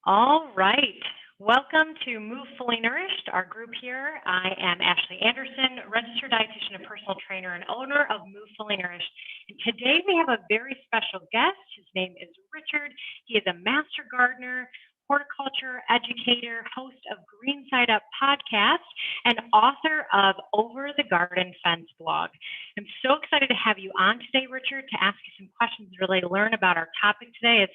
All right. Welcome to Move Fully Nourished, our group here. I am Ashley Anderson, registered dietitian and personal trainer and owner of Move Fully Nourished. And today we have a very special guest. His name is Richard. He is a master gardener, horticulture educator, host of Green Side Up podcast, and author of Over the Garden Fence blog. I'm so excited to have you on today, Richard, to ask you some questions and really learn about our topic today. It's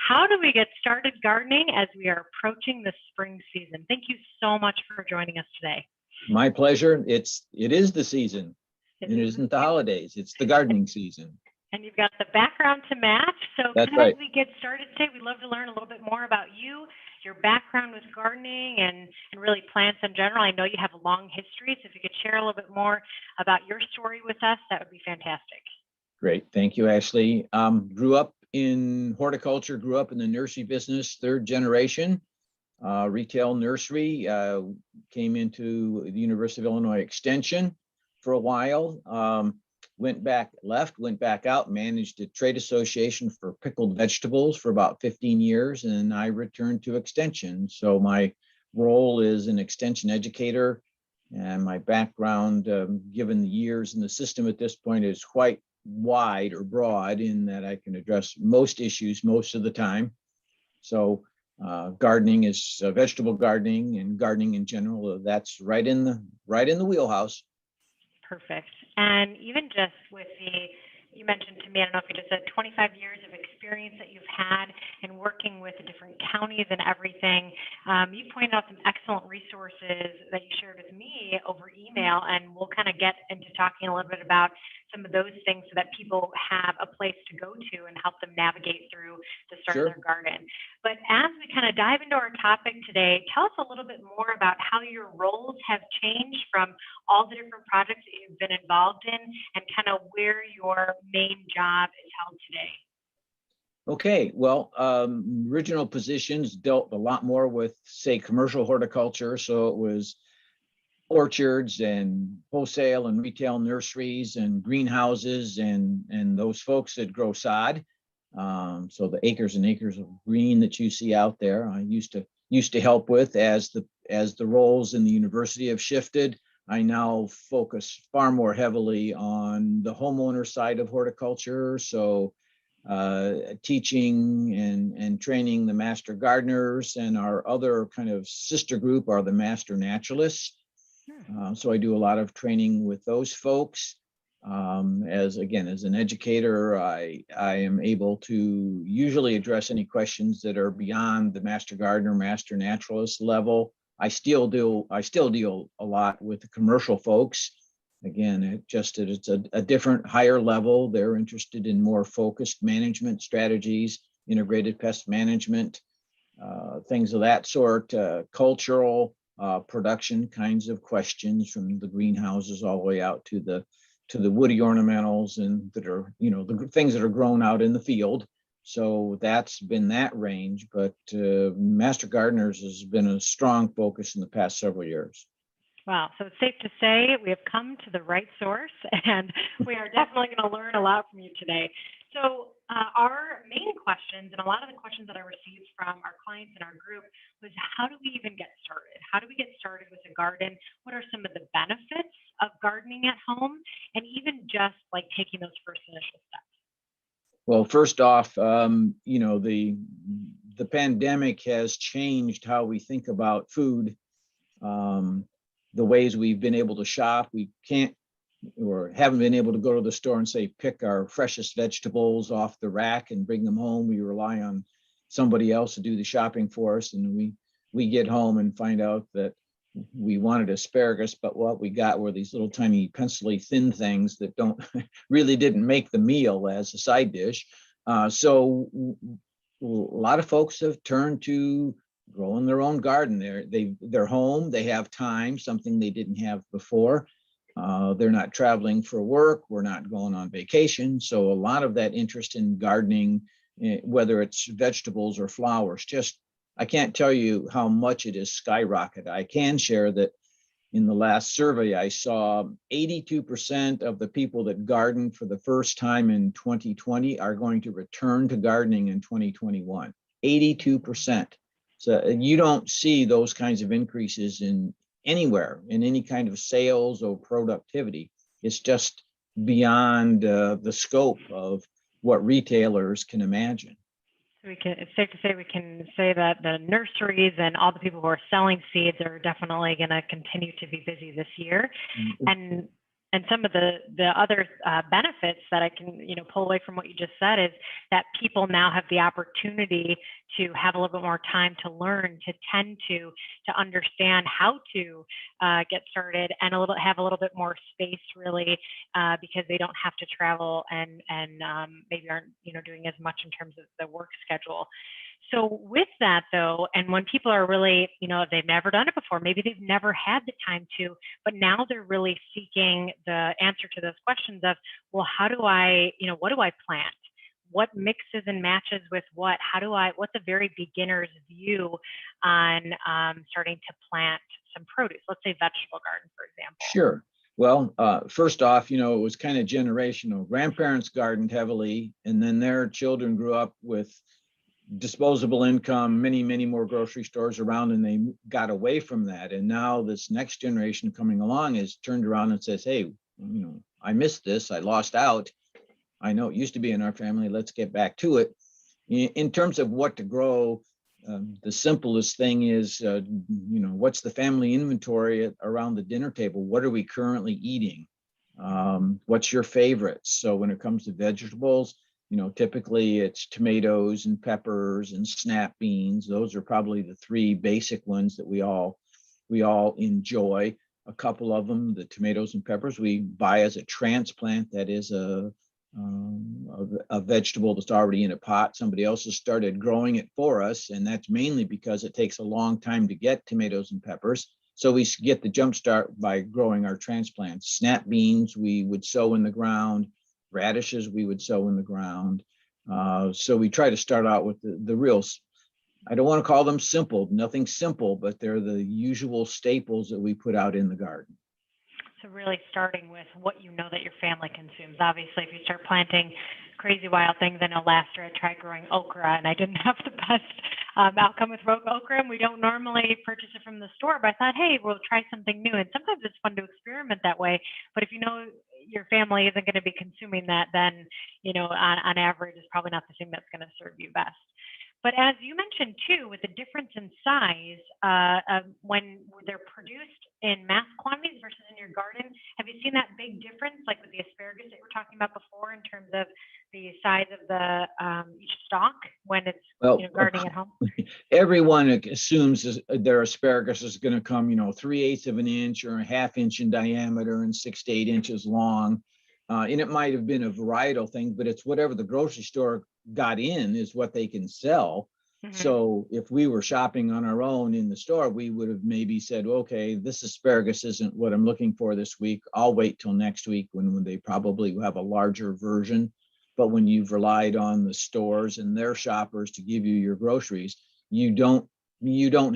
how do we get started gardening as we are approaching the spring season? Thank you so much for joining us today. My pleasure. It is the season. It isn't the holidays. It's the gardening season. And you've got the background to match. So That's kind of right. as we get started today, we'd love to learn a little bit more about you, your background with gardening and really plants in general. I know you have a long history, so if you could share a little bit more about your story with us, that would be fantastic. Great. Thank you, Ashley. Grew up in horticulture, grew up in the nursery business, third generation, retail nursery, came into the University of Illinois Extension for a while, went back out, managed a trade association for pickled vegetables for about 15 years, and I returned to Extension. So my role is an Extension educator, and my background, given the years in the system at this point, is quite wide or broad in that I can address most issues most of the time. So gardening is vegetable gardening and gardening in general. That's right in the wheelhouse. Perfect. And even just with you mentioned to me, I don't know if you just said 25 years of experience that you've had in working with the different counties and everything. You pointed out some excellent resources that you shared with me over email, and we'll kind of get into talking a little bit about some of those things so that people have a place to go to and help them navigate through the start of their garden. But as we kind of dive into our topic today, tell us a little bit more about how your roles have changed from all the different projects that you've been involved in and kind of where your main job is held today. Okay, well, original positions dealt a lot more with, say, commercial horticulture. So it was orchards and wholesale and retail nurseries and greenhouses and those folks that grow sod. So the acres and acres of green that you see out there, I used to help with as the roles in the university have shifted. I now focus far more heavily on the homeowner side of horticulture. So teaching and training the master gardeners, and our other kind of sister group are the master naturalists. So I do a lot of training with those folks. As an educator, I am able to usually address any questions that are beyond the master gardener, master naturalist level. I still deal a lot with the commercial folks. Again, it's a different, higher level. They're interested in more focused management strategies, integrated pest management, things of that sort, cultural production kinds of questions, from the greenhouses all the way out to the woody ornamentals and that are, the things that are grown out in the field. So that's been that range, but master gardeners has been a strong focus in the past several years. Wow. So it's safe to say we have come to the right source, and we are definitely going to learn a lot from you today. So our main questions, and a lot of the questions that I received from our clients in our group, was how do we even get started? How do we get started with a garden? What are some of the benefits of gardening at home? And even just like taking those first initial steps. Well, first off, the pandemic has changed how we think about food. The ways we've been able to shop, we can't or haven't been able to go to the store and say, pick our freshest vegetables off the rack and bring them home. We rely on somebody else to do the shopping for us. And we get home and find out that we wanted asparagus, but what we got were these little tiny pencil-y thin things that really didn't make the meal as a side dish. So a lot of folks have turned to growing their own garden. They're home, they have time, something they didn't have before. They're not traveling for work, we're not going on vacation. So a lot of that interest in gardening, whether it's vegetables or flowers, I can't tell you how much it has skyrocketed. I can share that in the last survey, I saw 82% of the people that gardened for the first time in 2020 are going to return to gardening in 2021. 82%. So you don't see those kinds of increases in anywhere in any kind of sales or productivity. It's just beyond the scope of what retailers can imagine. So it's safe to say we can say that the nurseries and all the people who are selling seeds are definitely going to continue to be busy this year. And some of the other benefits that I can pull away from what you just said is that people now have the opportunity to have a little bit more time to learn, to tend to understand how to get started, and have a little bit more space really, because they don't have to travel and maybe aren't doing as much in terms of the work schedule. So with that though, and when people are really, they've never done it before, maybe they've never had the time to, but now they're really seeking the answer to those questions of, well, how do I, what do I plant? What mixes and matches with what? What's a very beginner's view on starting to plant some produce? Let's say vegetable garden, for example. Sure. Well, first off, it was kind of generational. Grandparents gardened heavily, and then their children grew up with disposable income, many, many more grocery stores around, and they got away from that. And now this next generation coming along is turned around and says, hey, I missed this, I lost out. I know it used to be in our family, let's get back to it. In terms of what to grow, the simplest thing is, what's the family inventory around the dinner table? What are we currently eating? What's your favorites? So when it comes to vegetables, typically it's tomatoes and peppers and snap beans. Those are probably the three basic ones that we all enjoy. A couple of them, the tomatoes and peppers, we buy as a transplant. That is a vegetable that's already in a pot. Somebody else has started growing it for us, and that's mainly because it takes a long time to get tomatoes and peppers. So we get the jump start by growing our transplants. Snap beans we would sow in the ground. Radishes we would sow in the ground. So we try to start out with the real, I don't want to call them simple, nothing simple, but they're the usual staples that we put out in the garden. So really starting with what that your family consumes. Obviously, if you start planting crazy wild things, I know last year I tried growing okra and I didn't have the best outcome with okra, and we don't normally purchase it from the store, but I thought, hey, we'll try something new. And sometimes it's fun to experiment that way, but if your family isn't going to be consuming that, then on average it's probably not the thing that's going to serve you best. But as you mentioned too, with the difference in size, when they're produced in mass quantities versus in your garden, have you seen that big difference, like with the asparagus that you were talking about before, in terms of the size of the each stalk when it's gardening at home? Everyone assumes their asparagus is going to come, 3/8 of an inch or a 1/2 inch in diameter and 6 to 8 inches long. And it might have been a varietal thing, but it's whatever the grocery store got in is what they can sell. Mm-hmm. So if we were shopping on our own in the store, we would have maybe said, okay, this asparagus isn't what I'm looking for this week. I'll wait till next week when they probably have a larger version. But when you've relied on the stores and their shoppers to give you your groceries, you don't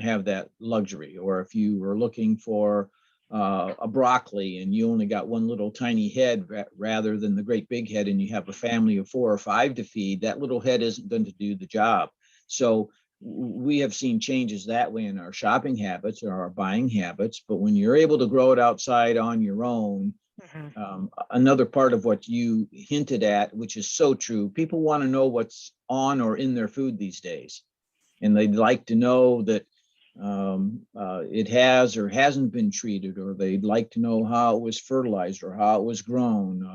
have that luxury. Or if you were looking for a broccoli and you only got one little tiny head rather than the great big head, and you have a family of 4 or 5 to feed, that little head isn't going to do the job. So we have seen changes that way in our shopping habits or our buying habits. But when you're able to grow it outside on your own, another part of what you hinted at, which is so true, people want to know what's on or in their food these days. And they'd like to know that it has or hasn't been treated, or they'd like to know how it was fertilized or how it was grown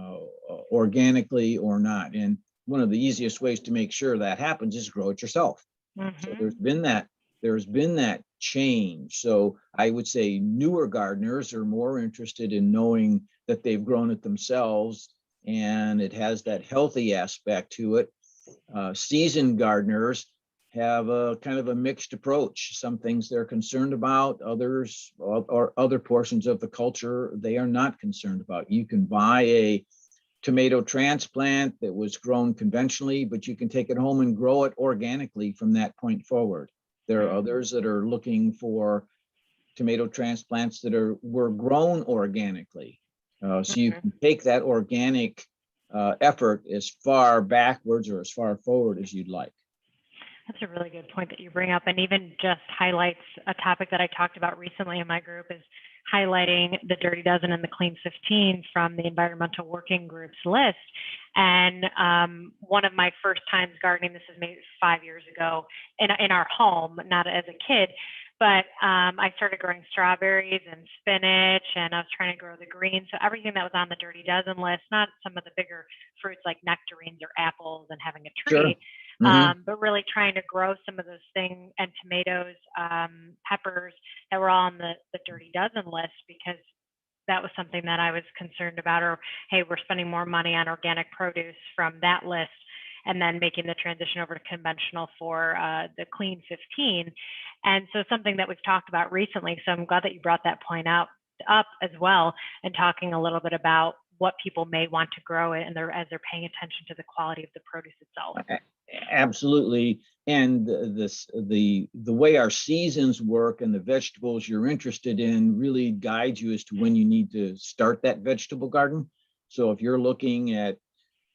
organically or not. And one of the easiest ways to make sure that happens is grow it yourself. Mm-hmm. So there's been that change. So I would say newer gardeners are more interested in knowing that they've grown it themselves and it has that healthy aspect to it. Seasoned gardeners have a kind of a mixed approach. Some things they're concerned about, others or other portions of the culture they are not concerned about. You can buy a tomato transplant that was grown conventionally, but you can take it home and grow it organically from that point forward. There are others that are looking for tomato transplants that were grown organically. So you can take that organic effort as far backwards or as far forward as you'd like. That's a really good point that you bring up, and even just highlights a topic that I talked about recently in my group is highlighting the Dirty Dozen and the Clean 15 from the Environmental Working Group's list. And one of my first times gardening, this is maybe 5 years ago, in our home, not as a kid, but I started growing strawberries and spinach, and I was trying to grow the greens. So everything that was on the Dirty Dozen list, not some of the bigger fruits like nectarines or apples and having a Sure. tree, Hmm. but really trying to grow some of those things, and tomatoes, peppers that were all on the Dirty Dozen list, because that was something that I was concerned about. Or, hey, we're spending more money on organic produce from that list and then making the transition over to conventional for the Clean 15. And so something that we've talked about recently, so I'm glad that you brought that point up as well, and talking a little bit about what people may want to grow it, and as they're paying attention to the quality of the produce itself. Absolutely. And the way our seasons work and the vegetables you're interested in really guides you as to when you need to start that vegetable garden. So if you're looking at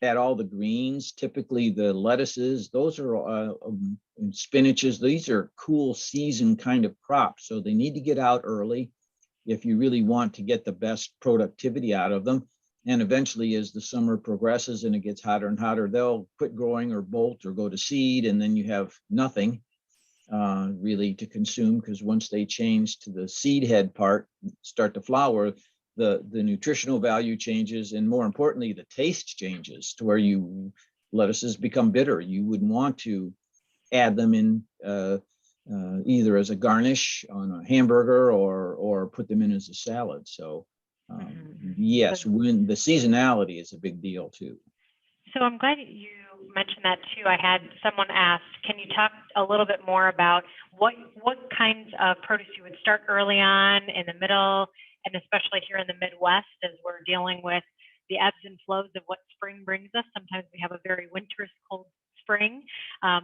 all the greens, typically the lettuces, those are and spinaches, these are cool season kind of crops. So they need to get out early if you really want to get the best productivity out of them. And eventually, as the summer progresses and it gets hotter and hotter, they'll quit growing or bolt or go to seed, and then you have nothing really to consume, because once they change to the seed head part, start to flower, the nutritional value changes, and more importantly, the taste changes to where lettuces become bitter. You wouldn't want to add them in either as a garnish on a hamburger or put them in as a salad. So yes, when the seasonality is a big deal too. So I'm glad you mentioned that too. I had someone ask, can you talk a little bit more about what kinds of produce you would start early on, in the middle, and especially here in the Midwest, as we're dealing with the ebbs and flows of what spring brings us. Sometimes we have a very winterous cold spring,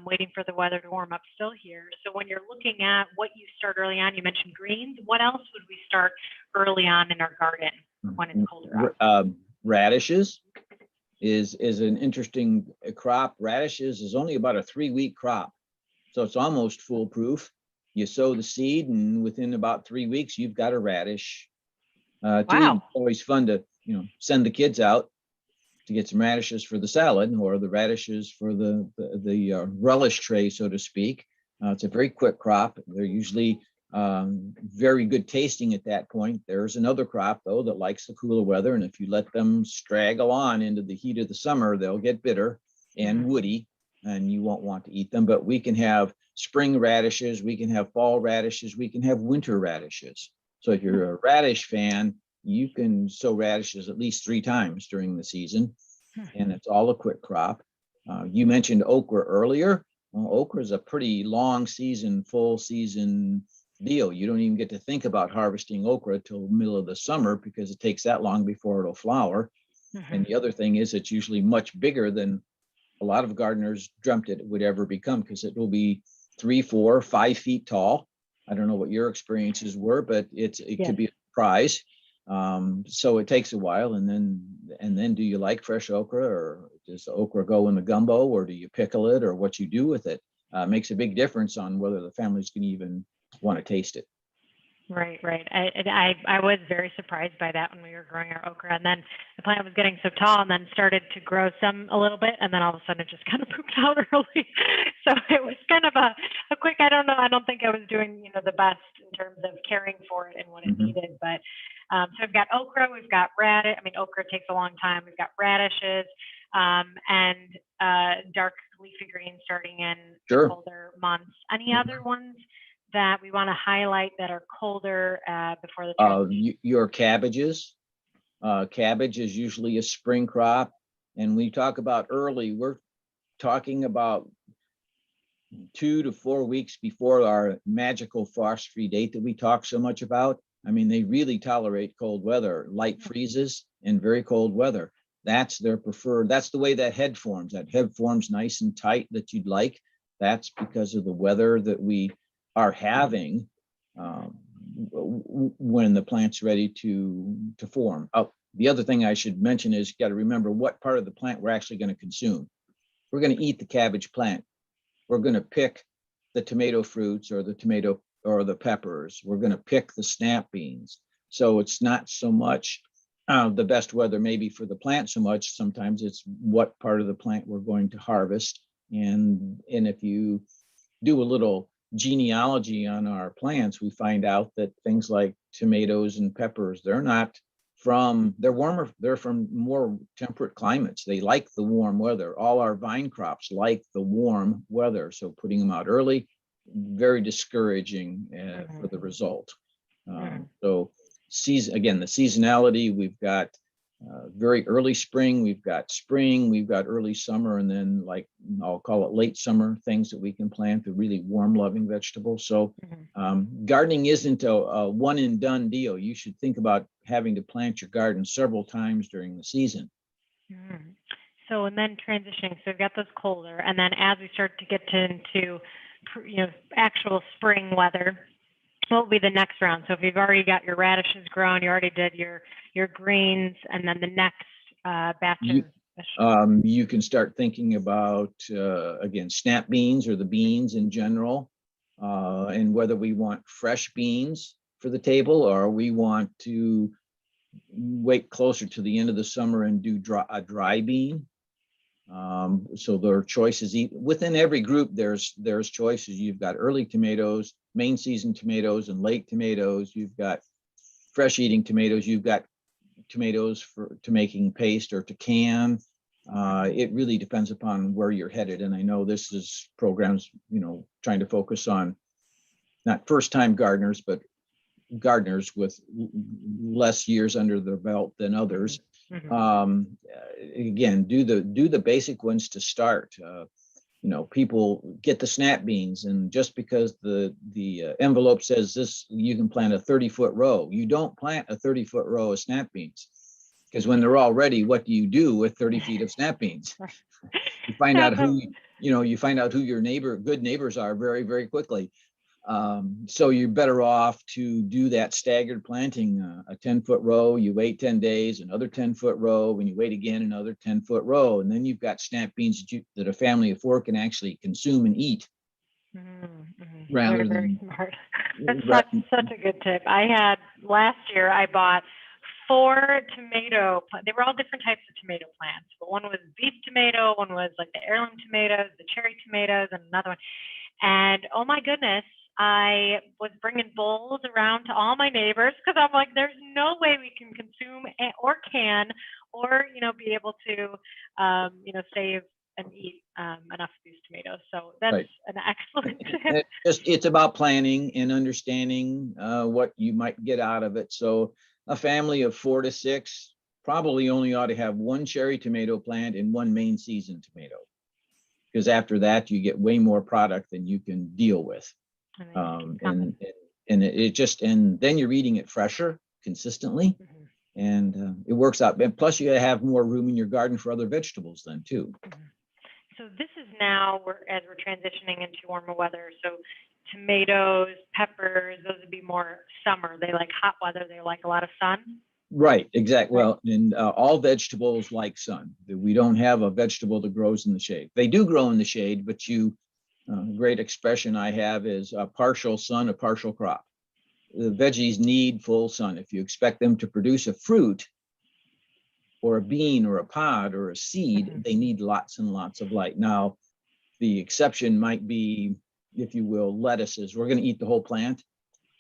waiting for the weather to warm up still here. So when you're looking at what you start early on, you mentioned greens. What else would we start early on in our garden when it's colder out? Radishes is an interesting crop. Radishes is only about a 3-week crop, so it's almost foolproof. You sow the seed, and within about 3 weeks, you've got a radish. To me, it's always fun to send the kids out to get some radishes for the salad, or the radishes for the relish tray, so to speak. It's a very quick crop. They're usually very good tasting at that point. There's another crop, though, that likes the cooler weather, and if you let them straggle on into the heat of the summer, they'll get bitter and woody, and you won't want to eat them. But we can have spring radishes, we can have fall radishes, we can have winter radishes. So if you're a radish fan, you can sow radishes at least 3 times during the season, and it's all a quick crop. You mentioned okra earlier. Well, okra is a pretty long season, full season deal. You don't even get to think about harvesting okra till the middle of the summer, because it takes that long before it'll flower. And the other thing is, it's usually much bigger than a lot of gardeners dreamt it would ever become, because it will be 3, 4, 5 feet tall. I don't know what your experiences were, but it could be a surprise. So it takes a while, and then do you like fresh okra, or does the okra go in the gumbo, or do you pickle it, or what you do with it makes a big difference on whether the family's can even want to taste it. Right. I was very surprised by that when we were growing our okra, and then the plant was getting so tall, and then started to grow some a little bit, and then all of a sudden it just kind of pooped out early. So it was kind of a quick. I don't know. I don't think I was doing the best in terms of caring for it and what it needed. But so we've got okra, we've got radish. I mean, okra takes a long time. We've got radishes and dark leafy greens starting in colder months. Any other ones that we want to highlight that are colder before the transition? Your cabbages. Cabbage is usually a spring crop, and we talk about early, we're talking about 2 to 4 weeks before our magical frost-free date that we talk so much about. I mean, they really tolerate cold weather, light freezes and very cold weather. That's their preferred. That's the way that head forms. That head forms nice and tight that you'd like. That's because of the weather that we are having when the plant's ready to form. Oh, the other thing I should mention is you got to remember what part of the plant we're actually going to consume. We're going to eat the cabbage plant. we're going to pick the tomato fruits or the tomato or the peppers. We're going to pick the snap beans. So it's not so much the best weather maybe for the plant so much. Sometimes it's what part of the plant we're going to harvest. And if you do a little genealogy on our plants, we find out that things like tomatoes and peppers, they're warmer, they're from more temperate climates. They like the warm weather. All our vine crops like the warm weather. So putting them out early, very discouraging for the result. So the seasonality, we've got very early spring, we've got early summer, and then like I'll call it late summer things that we can plant, the really warm loving vegetables. So gardening isn't a one and done deal. You should think about having to plant your garden several times during the season. So, and then transitioning, so we've got those colder, and then as we start to get into, actual spring weather, what will be the next round? So if you've already got your radishes grown, you already did your greens, and then the next batch of you can start thinking about again, snap beans or the beans in general, and whether we want fresh beans for the table or we want to wait closer to the end of the summer and do a dry bean. So there are choices within every group. There's choices. You've got early tomatoes, main season tomatoes, and late tomatoes. You've got fresh eating tomatoes. You've got tomatoes to making paste or to can. It really depends upon where you're headed. And I know this is programs, trying to focus on not first-time gardeners, but gardeners with less years under their belt than others. Again, do the basic ones to start. People get the snap beans, and just because the envelope says this, you can plant a 30-foot row. You don't plant a 30-foot row of snap beans, because when they're all ready, what do you do with 30 feet of snap beans? You find out who your good neighbors are very, very quickly. So you're better off to do that staggered planting, a 10-foot row, you wait 10 days, another 10-foot row, when you wait again, another 10-foot row. And then you've got snap beans that a family of four can actually consume and eat. Rather very smart. That's such a good tip. Last year, I bought 4 they were all different types of tomato plants, but one was beef tomato, one was like the heirloom tomatoes, the cherry tomatoes, and another one. And oh my goodness, I was bringing bowls around to all my neighbors, because I'm like, there's no way we can consume or can or be able to save and eat enough of these tomatoes. So that's an excellent tip. It's about planning and understanding what you might get out of it. So a family of 4 to 6 probably only ought to have 1 cherry tomato plant and 1 main season tomato, because after that you get way more product than you can deal with. And then you're eating it fresher consistently, and it works out. And plus you have more room in your garden for other vegetables then too. So this is now as we're transitioning into warmer weather. So tomatoes, peppers, those would be more summer. They like hot weather. They like a lot of sun. Right, exactly. Well, and all vegetables like sun. We don't have a vegetable that grows in the shade. They do grow in the shade, but great expression I have is a partial sun, a partial crop. The veggies need full sun. If you expect them to produce a fruit or a bean or a pod or a seed, they need lots and lots of light. Now, the exception might be, if you will, lettuces. We're going to eat the whole plant.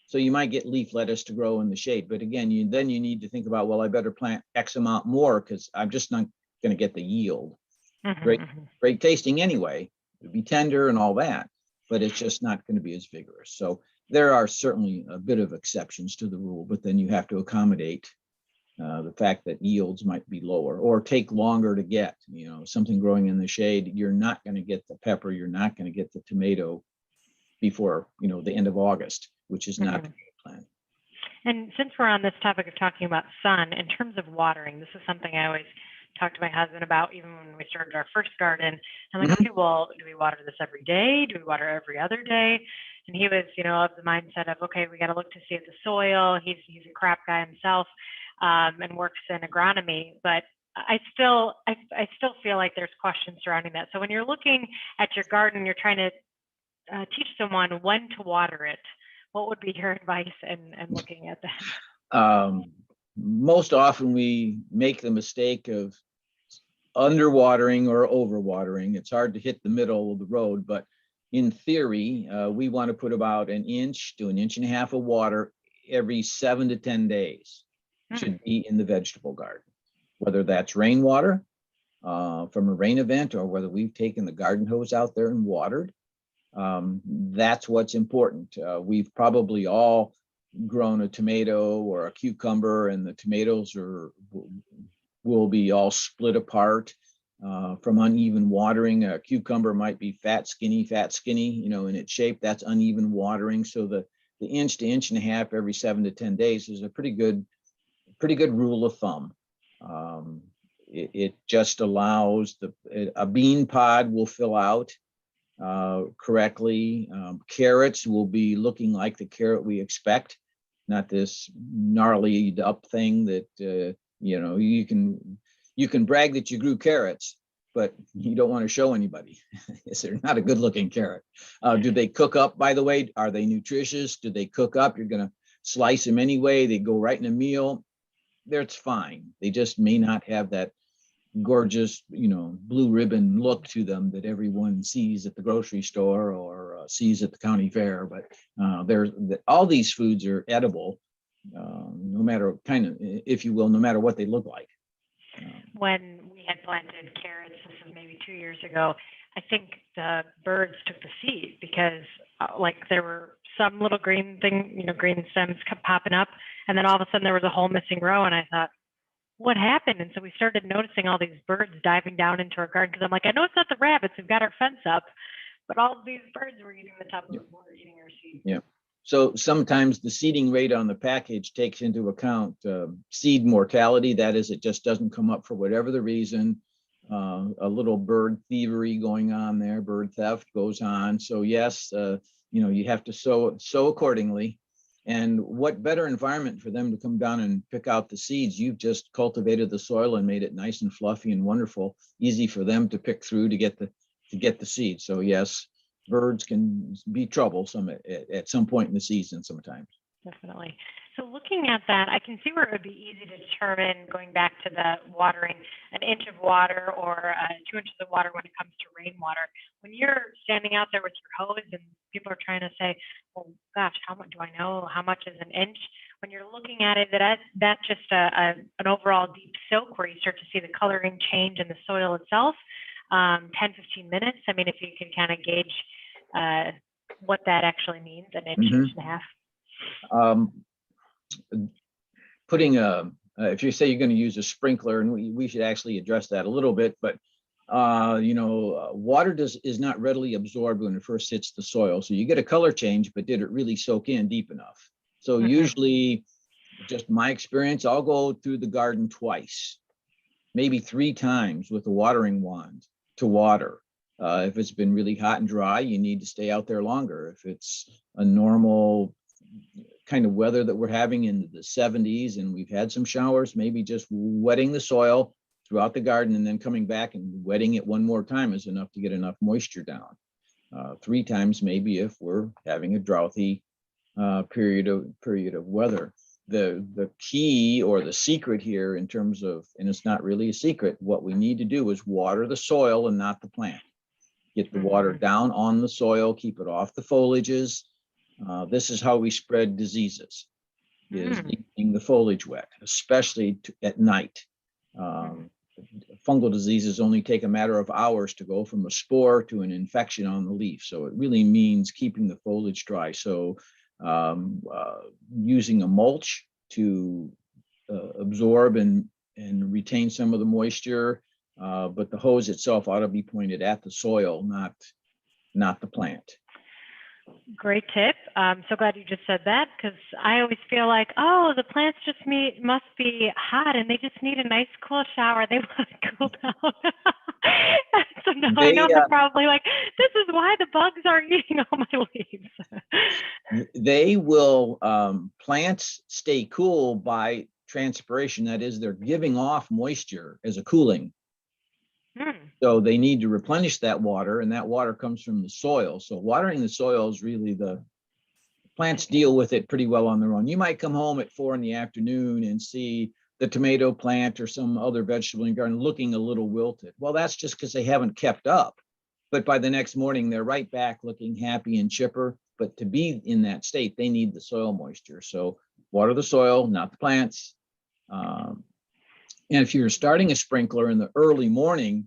So you might get leaf lettuce to grow in the shade. But again, you need to think about, well, I better plant X amount more because I'm just not going to get the yield. Great tasting anyway. It'd be tender and all that, but it's just not going to be as vigorous. So there are certainly a bit of exceptions to the rule, but then you have to accommodate the fact that yields might be lower or take longer to get. Something growing in the shade, you're not going to get the pepper, you're not going to get the tomato before the end of August, which is not the plan. And since we're on this topic of talking about sun, in terms of watering, this is something I always talk to my husband about, even when we started our first garden. I'm like, okay, well, do we water this every day? Do we water every other day? And he was, of the mindset of, okay, we got to look to see if the soil. He's a crop guy himself, and works in agronomy. But I still feel like there's questions surrounding that. So when you're looking at your garden, you're trying to teach someone when to water it. What would be your advice in looking at that? Most often we make the mistake of underwatering or overwatering. It's hard to hit the middle of the road, but in theory, we want to put about an inch to an inch and a half of water every 7 to 10 days. Should be in the vegetable garden, whether that's rainwater from a rain event or whether we've taken the garden hose out there and watered. That's what's important. We've probably all grown a tomato or a cucumber, and the tomatoes will be all split apart from uneven watering. A cucumber might be fat, skinny, in its shape. That's uneven watering. So the inch to inch and a half every 7 to 10 days is a pretty good rule of thumb. It just allows a bean pod will fill out correctly. Carrots will be looking like the carrot we expect, not this gnarly up thing that you can brag that you grew carrots, but you don't want to show anybody. They're not a good looking carrot. Do they cook up, by the way? Are they nutritious? Do they cook up? You're going to slice them anyway. They go right in a meal. That's fine. They just may not have that gorgeous, blue ribbon look to them that everyone sees at the grocery store or sees at the county fair. But all these foods are edible, no matter if you will, no matter what they look like. When we had planted carrots, this is maybe 2 years ago, I think the birds took the seed because there were some little green green stems kept popping up, and then all of a sudden there was a whole missing row, and I thought, what happened? And so we started noticing all these birds diving down into our garden, because I'm like, I know it's not the rabbits who've got our fence up, but all of these birds were eating the top of the floor, eating our seed. Yeah. So sometimes the seeding rate on the package takes into account seed mortality. That is, it just doesn't come up for whatever the reason. A little bird thievery going on there, bird theft goes on. So yes, you have to sow accordingly. And what better environment for them to come down and pick out the seeds? You've just cultivated the soil and made it nice and fluffy and wonderful, easy for them to pick through to get the seeds. So yes, birds can be troublesome at some point in the season sometimes. Definitely. So looking at that, I can see where it would be easy to determine, going back to the watering, an inch of water or 2 inches of water when it comes to rainwater. When you're standing out there with your hose and people are trying to say, well, gosh, how much do I know? How much is an inch? When you're looking at it, that's just an overall deep soak where you start to see the coloring change in the soil itself, 10, 15 minutes. I mean, if you can kind of gauge what that actually means, an inch, inch and a half. Putting if you say you're going to use a sprinkler, and we should actually address that a little bit, but water is not readily absorbed when it first hits the soil. So you get a color change, but did it really soak in deep enough? So usually, just my experience, I'll go through the garden twice, maybe 3 times with a watering wand to water. If it's been really hot and dry, you need to stay out there longer. If it's a normal kind of weather that we're having in the 70s and we've had some showers, maybe just wetting the soil throughout the garden and then coming back and wetting it one more time is enough to get enough moisture down. 3 times maybe if we're having a drouthy period of weather. The key or the secret here in terms of, and it's not really a secret, what we need to do is water the soil and not the plant. Get the water down on the soil, keep it off the foliages. This is how we spread diseases, is leaving the foliage wet, especially at night. Fungal diseases only take a matter of hours to go from a spore to an infection on the leaf. So it really means keeping the foliage dry. So using a mulch to absorb and retain some of the moisture, but the hose itself ought to be pointed at the soil, not the plant. Great tip. I'm so glad you just said that, because I always feel like, oh, the plants just must be hot and they just need a nice cool shower. They want to cool down. So now I know they're probably like, this is why the bugs are eating all my leaves. They will, plants stay cool by transpiration. That is, they're giving off moisture as a cooling. Hmm. So they need to replenish that water, and that water comes from the soil. So watering the soil is really the plants deal with it pretty well on their own. You might come home at 4 p.m. and see the tomato plant or some other vegetable in your garden looking a little wilted. Well, that's just because they haven't kept up. But by the next morning, they're right back looking happy and chipper. But to be in that state, they need the soil moisture. So water the soil, not the plants. And if you're starting a sprinkler in the early morning,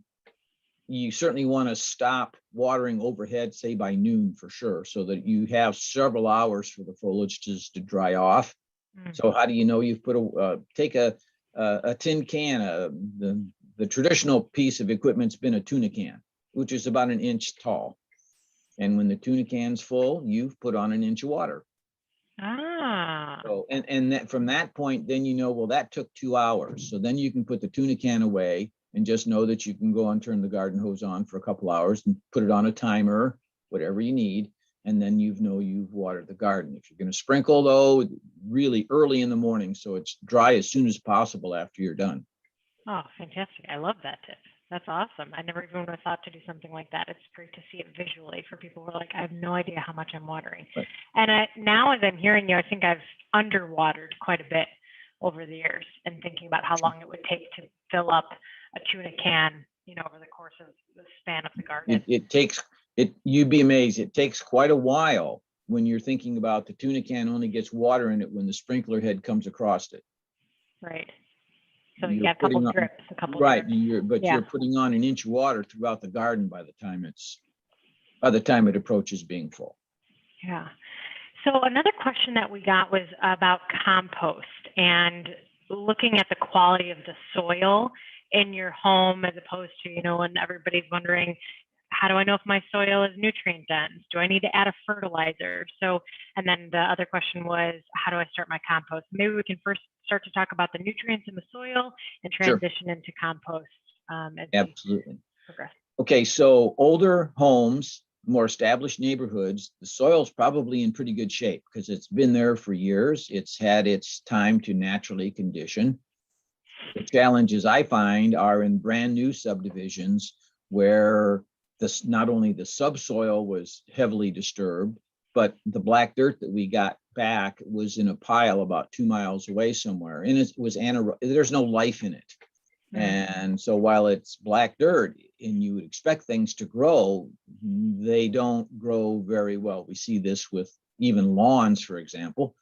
you certainly want to stop watering overhead, say by noon for sure, so that you have several hours for the foliage just to dry off. So how do you know you've put take a tin can, the traditional piece of equipment's been a tuna can, which is about an inch tall. And when the tuna can's full, you've put on an inch of water. Ah. So, and that, from that point, then you know, well, that took 2 hours. So then you can put the tuna can away and just know that you can go and turn the garden hose on for a couple hours and put it on a timer, whatever you need. And then you've watered the garden. If you're going to sprinkle, though, really early in the morning, so it's dry as soon as possible after you're done. Oh, fantastic. I love that tip. That's awesome. I never even would have thought to do something like that. It's great to see it visually for people who are like, I have no idea how much I'm watering. Right. And now as I'm hearing you, I think I've underwatered quite a bit over the years and thinking about how long it would take to fill up a tuna can, over the course of the span of the garden. You'd be amazed. It takes quite a while when you're thinking about the tuna can only gets water in it when the sprinkler head comes across it. Right. So you got a couple drips, right. Drips. You're putting on an inch of water throughout the garden by the time it approaches being full. Yeah. So another question that we got was about compost and looking at the quality of the soil in your home, as opposed to, when everybody's wondering, how do I know if my soil is nutrient dense? Do I need to add a fertilizer? So, and then the other question was, how do I start my compost? Maybe we can first start to talk about the nutrients in the soil and transition into compost as Absolutely. we progress. Okay, so older homes, more established neighborhoods, the soil's probably in pretty good shape because it's been there for years. It's had its time to naturally condition. The challenges I find are in brand new subdivisions where not only the subsoil was heavily disturbed, but the black dirt that we got back was in a pile about 2 miles away somewhere, and it was there's no life in it. And so while it's black dirt and you would expect things to grow, they don't grow very well. We see this with even lawns, for example,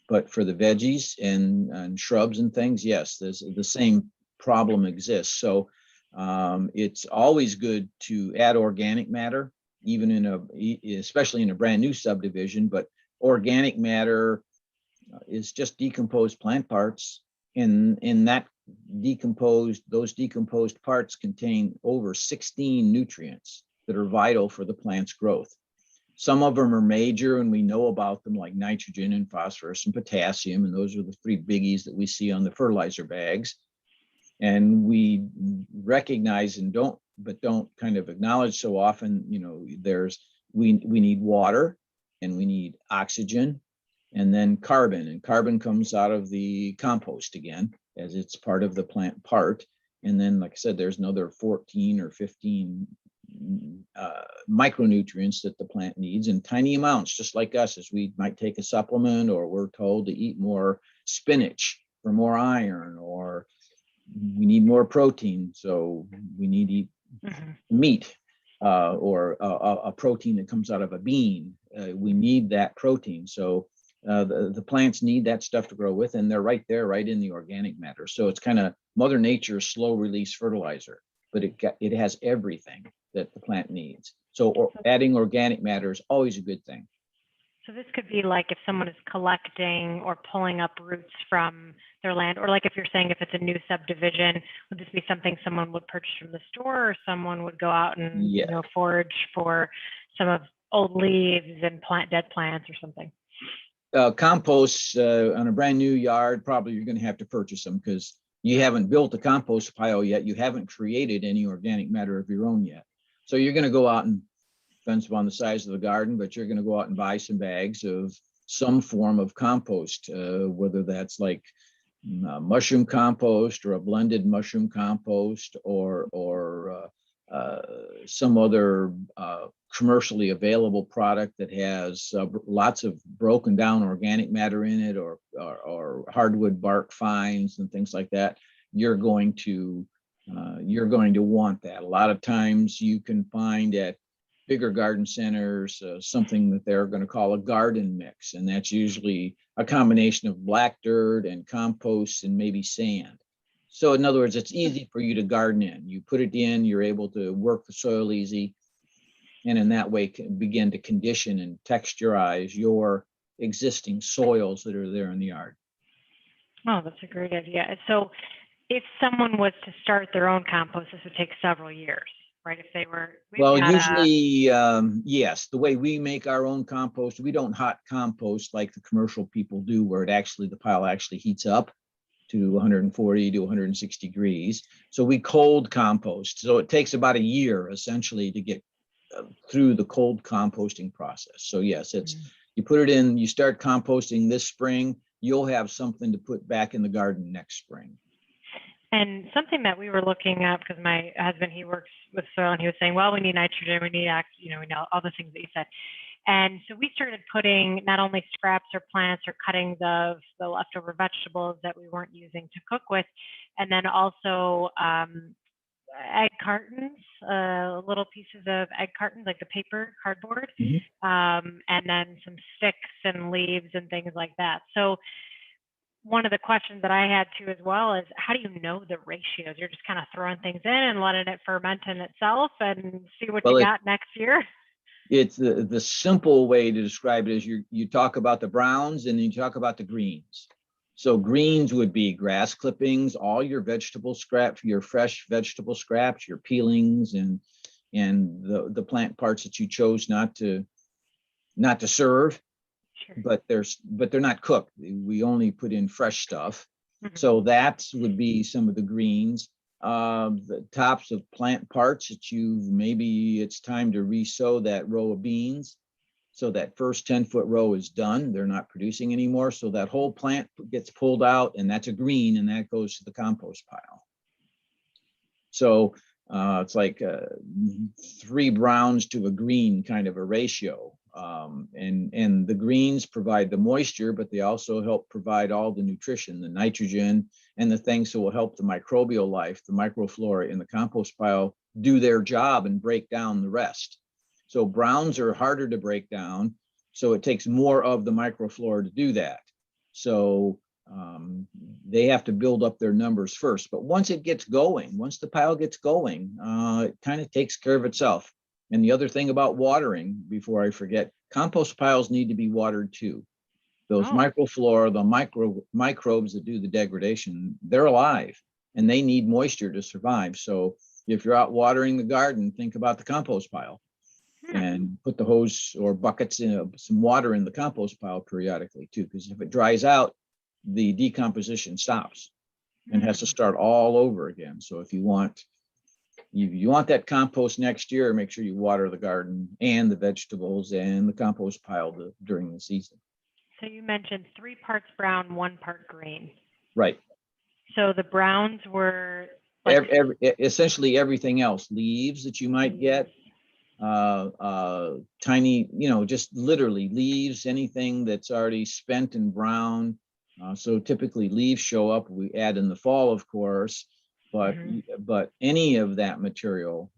but for the veggies and shrubs and things, yes, the same problem exists. So it's always good to add organic matter, even especially in a brand new subdivision, but organic matter is just decomposed plant parts. In that those decomposed parts contain over 16 nutrients that are vital for the plant's growth. Some of them are major and we know about them, like nitrogen and phosphorus and potassium, and those are the 3 biggies that we see on the fertilizer bags. And we recognize and don't kind of acknowledge so often, we need water and we need oxygen and then carbon, and carbon comes out of the compost again, as it's part of the plant part. And then, like I said, there's another 14 or 15 micronutrients that the plant needs in tiny amounts, just like us, as we might take a supplement or we're told to eat more spinach for more iron, or we need more protein, so we need to eat meat or a protein that comes out of a bean. We need that protein. So the plants need that stuff to grow with, and they're right there, right in the organic matter. So it's kind of Mother Nature's slow release fertilizer, but it has everything that the plant needs. So adding organic matter is always a good thing. So this could be like if someone is collecting or pulling up roots from their land, or like if you're saying if it's a new subdivision, would this be something someone would purchase from the store, or someone would go out and forage for some of old leaves and dead plants or something? Compost on a brand new yard, probably you're going to have to purchase them because you haven't built a compost pile yet. You haven't created any organic matter of your own yet. So you're going to go out, and depends upon the size of the garden, but you're going to go out and buy some bags of some form of compost, whether that's like mushroom compost or a blended mushroom compost or some other commercially available product that has lots of broken down organic matter in it, or hardwood bark fines and things like that, you're going to want that. A lot of times you can find at bigger garden centers something that they're going to call a garden mix, and that's usually a combination of black dirt and compost and maybe sand. So in other words, it's easy for you to garden in. You put it in, you're able to work the soil easy, and in that way can begin to condition and texturize your existing soils that are there in the yard. Oh, that's a great idea. So if someone was to start their own compost, this would take several years, right? If they were, well, usually, yes, the way we make our own compost, we don't hot compost like the commercial people do, where the pile actually heats up to 140 to 160 degrees. So we cold compost. So it takes about a year essentially to get through the cold composting process. So yes, you put it in, you start composting this spring, you'll have something to put back in the garden next spring. And something that we were looking at, because my husband, he works with soil, and he was saying, well, we need nitrogen, we need, we know all the things that you said. And so we started putting not only scraps or plants or cuttings of the leftover vegetables that we weren't using to cook with, and then also egg cartons, little pieces of egg cartons, like the paper cardboard, and then some sticks and leaves and things like that. So one of the questions that I had too as well is, how do you know the ratios? You're just kind of throwing things in and letting it ferment in itself and see what you got next year? It's the simple way to describe it is you talk about the browns and then you talk about the greens. So greens would be grass clippings, all your vegetable scraps, your fresh vegetable scraps, your peelings, and the plant parts that you chose not to serve. Sure. But they're not cooked. We only put in fresh stuff. So that would be some of the greens. The tops of plant parts that maybe it's time to resow that row of beans. So that first 10-foot row is done. They're not producing anymore. So that whole plant gets pulled out, and that's a green, and that goes to the compost pile. So it's like 3 browns to a green kind of a ratio. And the greens provide the moisture, but they also help provide all the nutrition, the nitrogen, and the things that will help the microbial life, the microflora in the compost pile do their job and break down the rest. So browns are harder to break down, so it takes more of the microflora to do that. So they have to build up their numbers first. But once it gets going, once the pile gets going, it kind of takes care of itself. And the other thing about watering, before I forget, compost piles need to be watered too. Those microflora, the microbes that do the degradation, they're alive and they need moisture to survive. So if you're out watering the garden, think about the compost pile and put the hose or buckets in some water in the compost pile periodically too, because if it dries out, the decomposition stops and has to start all over again. So if you want that compost next year, make sure you water the garden and the vegetables and the compost pile during the season. So you mentioned 3 parts brown, 1 part green. Right. So the browns were essentially everything else, leaves that you might get, tiny, just literally leaves, anything that's already spent and brown. So typically leaves show up. We add in the fall, of course. But any of that material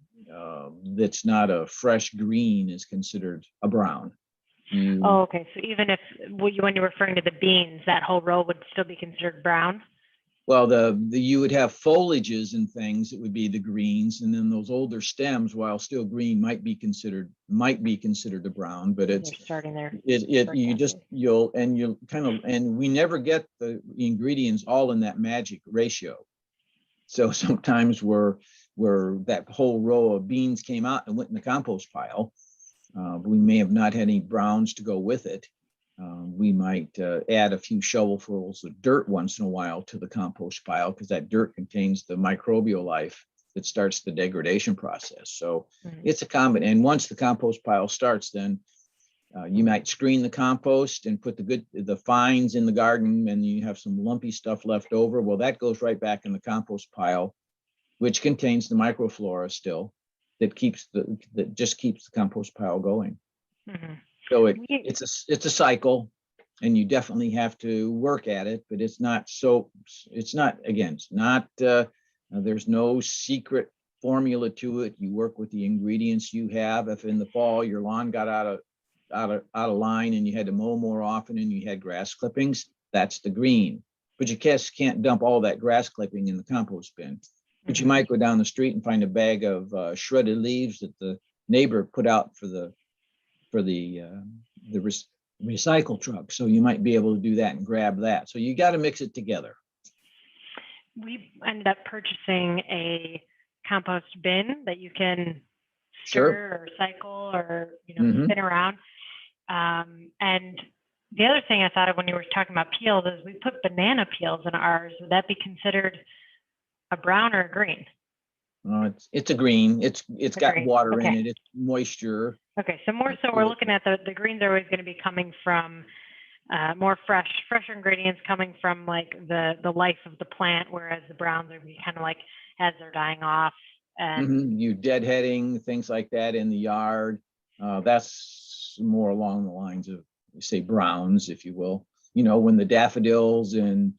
that's not a fresh green is considered a brown. Okay. So even if when you're referring to the beans, that whole row would still be considered brown? Well, you would have foliages and things that would be the greens, and then those older stems, while still green, might be considered a brown. But it's starting there. And we never get the ingredients all in that magic ratio. So sometimes where that whole row of beans came out and went in the compost pile, we may have not had any browns to go with it. We might add a few shovelfuls of dirt once in a while to the compost pile, because that dirt contains the microbial life that starts the degradation process. So it's a common. And once the compost pile starts, then You might screen the compost and put the fines in the garden, and you have some lumpy stuff left over. Well, that goes right back in the compost pile, which contains the microflora still that just keeps the compost pile going. Mm-hmm. So it's a cycle, and you definitely have to work at it, but it's not there's no secret formula to it. You work with the ingredients you have. If in the fall your lawn got out of line and you had to mow more often and you had grass clippings, that's the green. But you can't dump all that grass clipping in the compost bin. But you might go down the street and find a bag of shredded leaves that the neighbor put out for the recycle truck. So you might be able to do that and grab that. So you got to mix it together. We ended up purchasing a compost bin that you can Sure. stir or cycle or spin around. And the other thing I thought of when you were talking about peels is we put banana peels in ours. Would that be considered a brown or a green? It's a green. It's got green. water Okay. in it. It's moisture. Okay, so more so we're looking at the greens are always going to be coming from more fresher ingredients coming from like the life of the plant, whereas the browns are kind of like as they're dying off. And You deadheading, things like that in the yard. That's more along the lines of, say, browns, if you will. When the daffodils and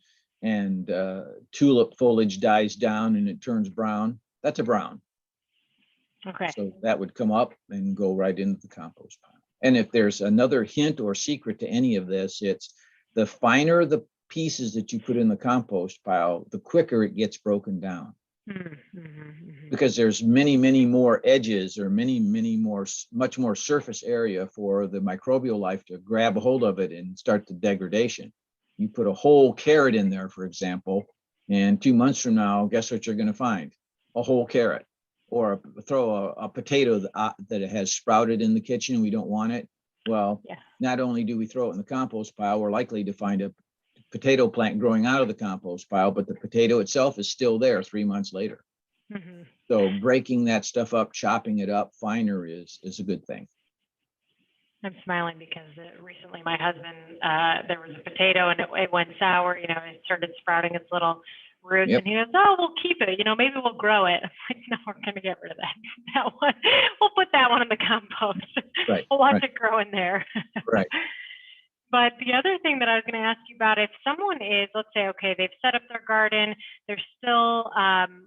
tulip foliage dies down and it turns brown, that's a brown. Okay. So that would come up and go right into the compost pile. And if there's another hint or secret to any of this, it's the finer the pieces that you put in the compost pile, the quicker it gets broken down. Because there's many more edges or much more surface area for the microbial life to grab a hold of it and start the degradation. You put a whole carrot in there, for example, and 2 months from now, guess what you're going to find? A whole carrot. Or throw a potato that has sprouted in the kitchen and we don't want it. Well, Not only do we throw it in the compost pile, we're likely to find a potato plant growing out of the compost pile, but the potato itself is still there 3 months later. So breaking that stuff up, chopping it up finer is a good thing. I'm smiling because recently my husband, there was a potato and it went sour, it started sprouting its little roots, and he goes, "Oh, we'll keep it, maybe we'll grow it." I'm like, "No, we're going to get rid of that one. We'll put that one in the compost. Right. We'll watch it grow in there." Right. But the other thing that I was going to ask you about, if someone is, let's say, okay, they've set up their garden, they're still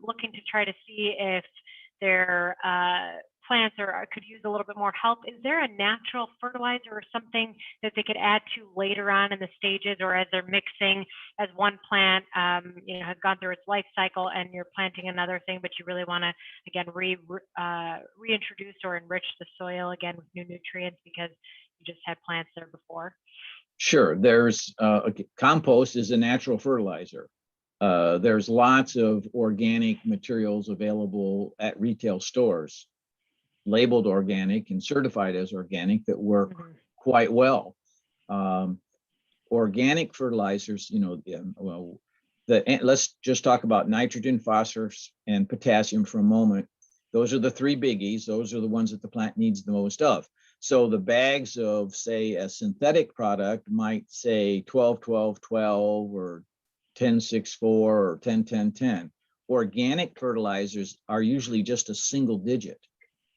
looking to try to see if their plants could use a little bit more help, is there a natural fertilizer or something that they could add to later on in the stages, or as they're mixing, as one plant has gone through its life cycle and you're planting another thing, but you really want to, again, reintroduce or enrich the soil again with new nutrients because you just had plants there before? Sure. There's compost is a natural fertilizer. There's lots of organic materials available at retail stores, labeled organic and certified as organic, that work quite well. Organic fertilizers, let's just talk about nitrogen, phosphorus, and potassium for a moment. Those are the three biggies. Those are the ones that the plant needs the most of. So the bags of, say, a synthetic product might say 12-12-12 or 10-6-4 or 10-10-10. Organic fertilizers are usually just a single digit.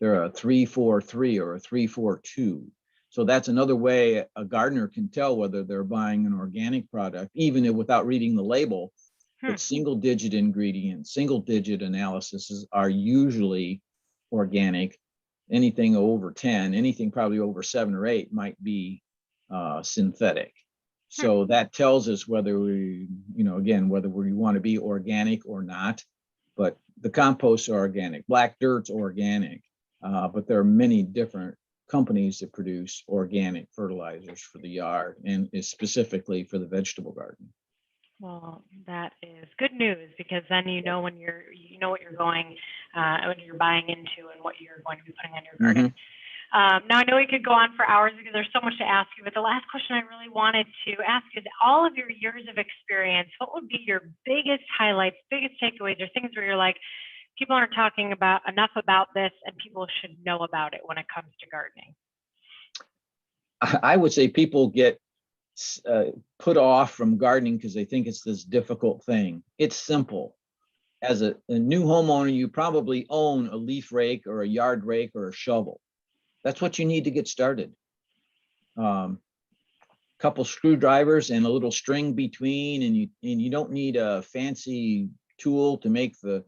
They're a 3-4-3 or a 3-4-2. So that's another way a gardener can tell whether they're buying an organic product, even without reading the label. But single digit ingredients, single digit analyses are usually organic. Anything over 10, anything probably over 7 or 8 might be synthetic. So that tells us whether we, whether we want to be organic or not. But the composts are organic, black dirt's organic, but there are many different companies that produce organic fertilizers for the yard and specifically for the vegetable garden. Well, that is good news, because then you know what you're going, when you're buying into and what you're going to be putting on your garden. Now, I know we could go on for hours because there's so much to ask you, but the last question I really wanted to ask is, all of your years of experience, what would be your biggest highlights, biggest takeaways, or things where you're like, people aren't talking enough about this and people should know about it when it comes to gardening? I would say people get put off from gardening because they think it's this difficult thing. It's simple. As a new homeowner, you probably own a leaf rake or a yard rake or a shovel. That's what you need to get started. Couple screwdrivers and a little string between, and you don't need a fancy tool to make the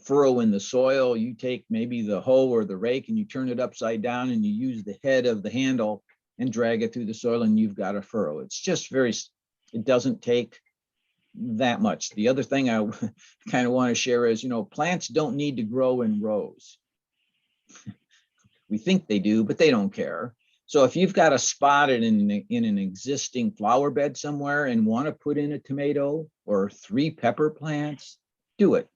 furrow in the soil. You take maybe the hoe or the rake and you turn it upside down and you use the head of the handle and drag it through the soil and you've got a furrow. It's just it doesn't take that much. The other thing I kind of want to share is, plants don't need to grow in rows. We think they do, but they don't care. So if you've got a spot in an existing flower bed somewhere and want to put in a tomato or 3 pepper plants, do it.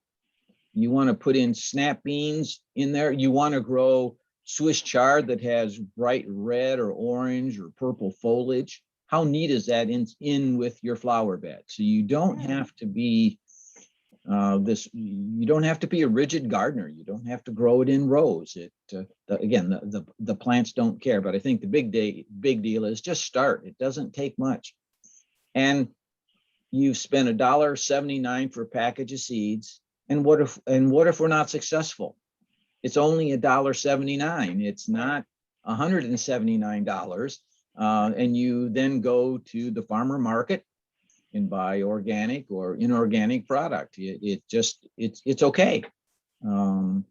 You want to put in snap beans in there. You want to grow Swiss chard that has bright red or orange or purple foliage. How neat is that in with your flower bed? So you don't have to be you don't have to be a rigid gardener. You don't have to grow it in rows. Again, the plants don't care, but I think the big deal is just start. It doesn't take much. And you've spent $1.79 for a package of seeds. And what if we're not successful? It's only $1.79. It's not $179. And you then go to the farmer market and buy organic or inorganic product. It's okay. You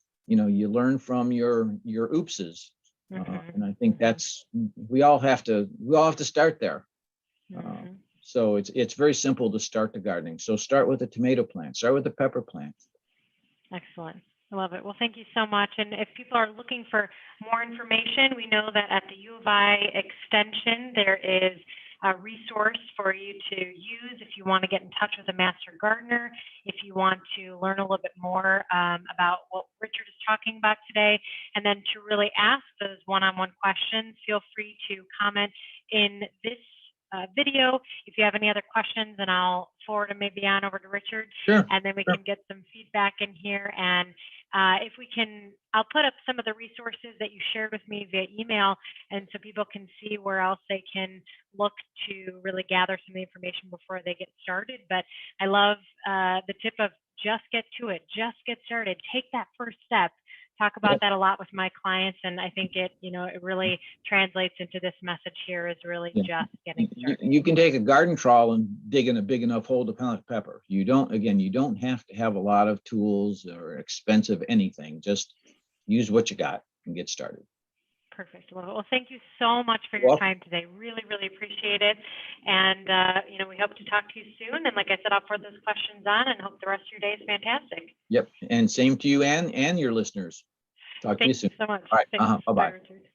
learn from your oopses. And I think we all have to start there. So it's very simple to start the gardening. So start with a tomato plant, start with a pepper plant. Excellent. I love it. Well, thank you so much. And if people are looking for more information, we know that at the U of I Extension, there is a resource for you to use if you want to get in touch with a master gardener, if you want to learn a little bit more about what Richard is talking about today, and then to really ask those one-on-one questions, feel free to comment in this video if you have any other questions, and I'll forward them maybe on over to Richard. Sure. And then we can get some feedback in here. And if we can, I'll put up some of the resources that you shared with me via email, and so people can see where else they can look to really gather some of the information before they get started. But I love the tip of just get to it, just get started, take that first step. Talk about that a lot with my clients, and I think it really translates into this message here is really just getting started. You can take a garden trowel and dig in a big enough hole to plant pepper. You don't have to have a lot of tools or expensive anything. Just use what you got and get started. Perfect. Well, thank you so much for your time today. Really, really appreciate it. And, we hope to talk to you soon. And like I said, I'll put those questions on and hope the rest of your day is fantastic. Yep. And same to you and your listeners. Talk to you soon. Thank you so much. All right. Bye-bye. Richard.